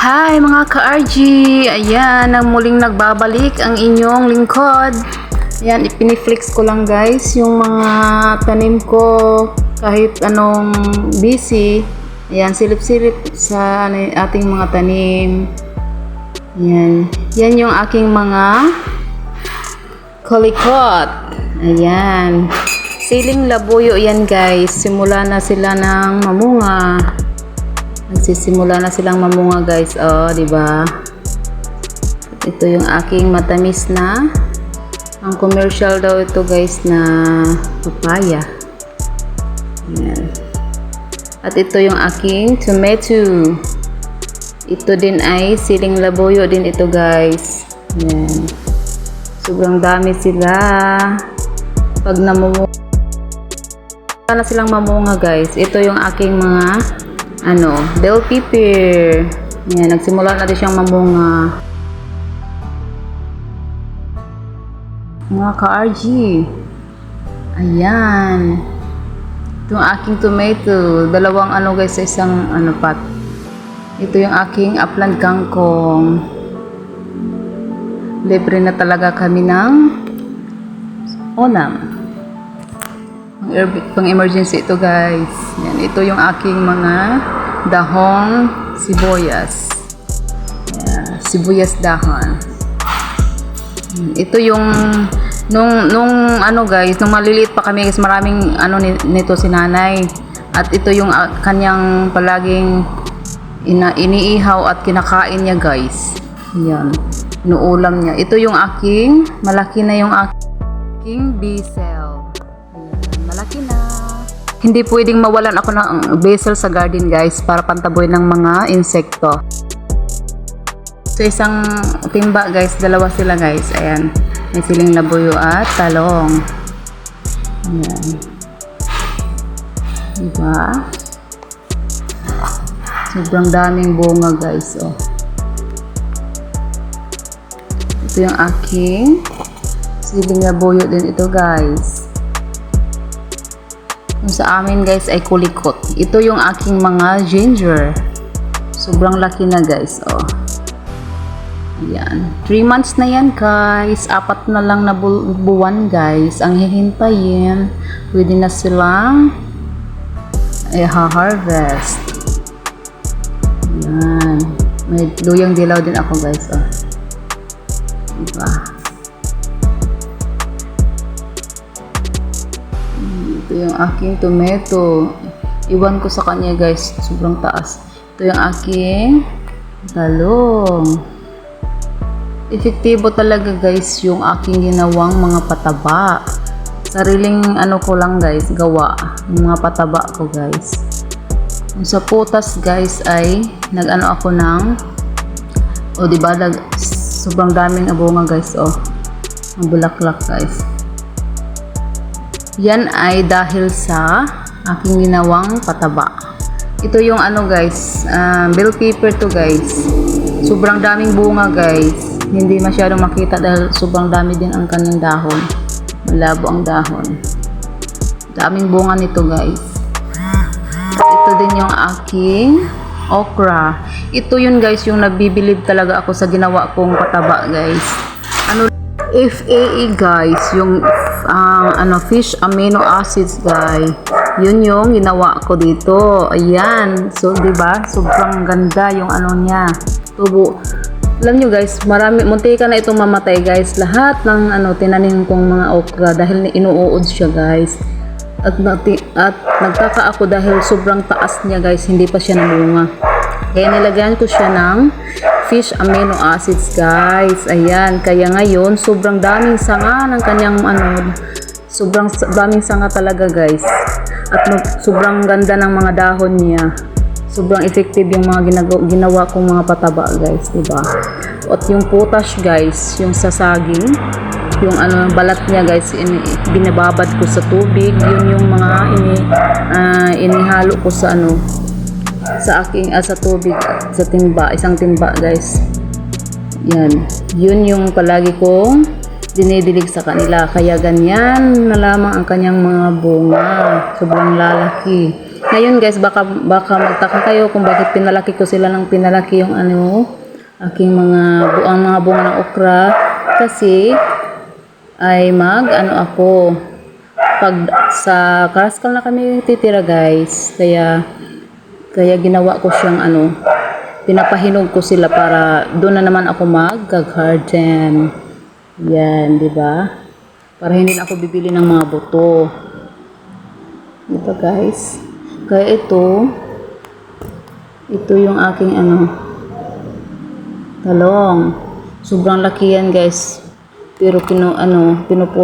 Hi mga ka-RG! Ayan, ang muling nagbabalik ang inyong lingkod. Ayan, ipiniflex ko lang guys yung mga tanim ko kahit anong busy. Ayan, silip-silip sa ating mga tanim. Ayan, yan yung aking mga kolikot. Ayan, siling labuyo yan guys. Simula na sila ng mamunga. Nagsisimula na silang mamunga guys, oh, di ba? Ito yung aking matamis na, ang commercial daw ito guys na papaya. Ayan. At ito yung aking tomato. Ito din ay siling labuyo din ito guys. Ayan. Sobrang dami sila. Pag namumunga na silang mamunga guys, ito yung aking mga bell pepper. Yan, nagsimula na din siyang mamunga. Mga ka-RG. Ayan. Itong aking tomato. Dalawang guys sa isang pot. Ito yung aking upland kangkong. Libre na talaga kami ng ulam. Pang emergency ito guys. Yan, ito yung aking mga dahong sibuyas. Yeah, sibuyas dahon. Ito yung nung guys, nung maliliit pa kami guys, maraming nito si nanay. At ito yung kanyang palaging iniihaw at kinakain niya guys. Yan, inuulam niya. Ito yung aking, malaki na yung aking basil. Malaki na. Hindi pwedeng mawalan ako ng basil sa garden guys para pantaboy ng mga insekto. So isang timba guys, dalawa sila guys. Ayan, may siling labuyo at talong. Ayan. Diba? Sobrang daming bunga guys. Oh. Ito yung aking siling labuyo din ito guys. Sa amin guys ay kulikot. Ito yung aking mga ginger. Sobrang laki na guys. Oh. Ayan. 3 months na yan guys. 4 na lang na buwan guys ang hihintayin. Pwede na silang ha-harvest. Ayan. May luyang dilaw din ako guys. Oh. Diba? Ito yung aking tomato. Iwan ko sa kanya guys. Sobrang taas. Ito yung aking talong. Epektibo talaga guys yung aking ginawang mga pataba. Sariling ko lang guys, gawa. Yung mga pataba ko guys. Sa putas guys ay ako ng diba, sobrang daming abunga guys. Ang bulaklak guys. Yan ay dahil sa aking ginawang pataba. Ito yung guys, bell pepper to guys. Sobrang daming bunga guys. Hindi masyadong makita dahil sobrang dami din ang kanyang dahon. Malabo ang dahon. Daming bunga nito guys. Ito din yung aking okra. Ito yun guys, yung nagbibilib talaga ako sa ginawa kong pataba guys. FAA guys, yung fish amino acids guys. Yun yung ginawa ko dito. Ayan. So, diba? Sobrang ganda yung niya. Tubo. Alam nyo guys, muntika na itong mamatay guys. Lahat ng tinanim kong mga okra dahil inuuod siya guys. At nagtaka ako dahil sobrang taas niya guys, hindi pa siya namunga. Kaya nilagyan ko siya ng fish amino acids guys. Ayan, kaya ngayon sobrang daming sanga ng kanyang sobrang daming sanga talaga guys. At sobrang ganda ng mga dahon niya. Sobrang effective yung mga ginawa kong mga pataba guys, diba? At yung potash guys, yung sasaging, yung balat niya guys, binababad ko sa tubig. Yun yung mga inihalo ko sa sa tubig, sa timba, isang timba guys. Yan, yun yung palagi kong dinidilig sa kanila, kaya ganyan na lamang ang kanyang mga bunga. Sobrang lalaki. Ngayon guys, baka magtaka kayo kung bakit pinalaki ko sila ng pinalaki yung aking ang mga bunga ng okra. Kasi ay ako pag sa Karaskal na kami titira guys. Kaya ginawa ko siyang pinapahinog ko sila para doon na naman ako mag-garden. Yan, di ba? Para hindi na ako bibili ng mga buto. Diba guys? Kaya ito yung aking talong. Sobrang laki yan guys. Pero pinupo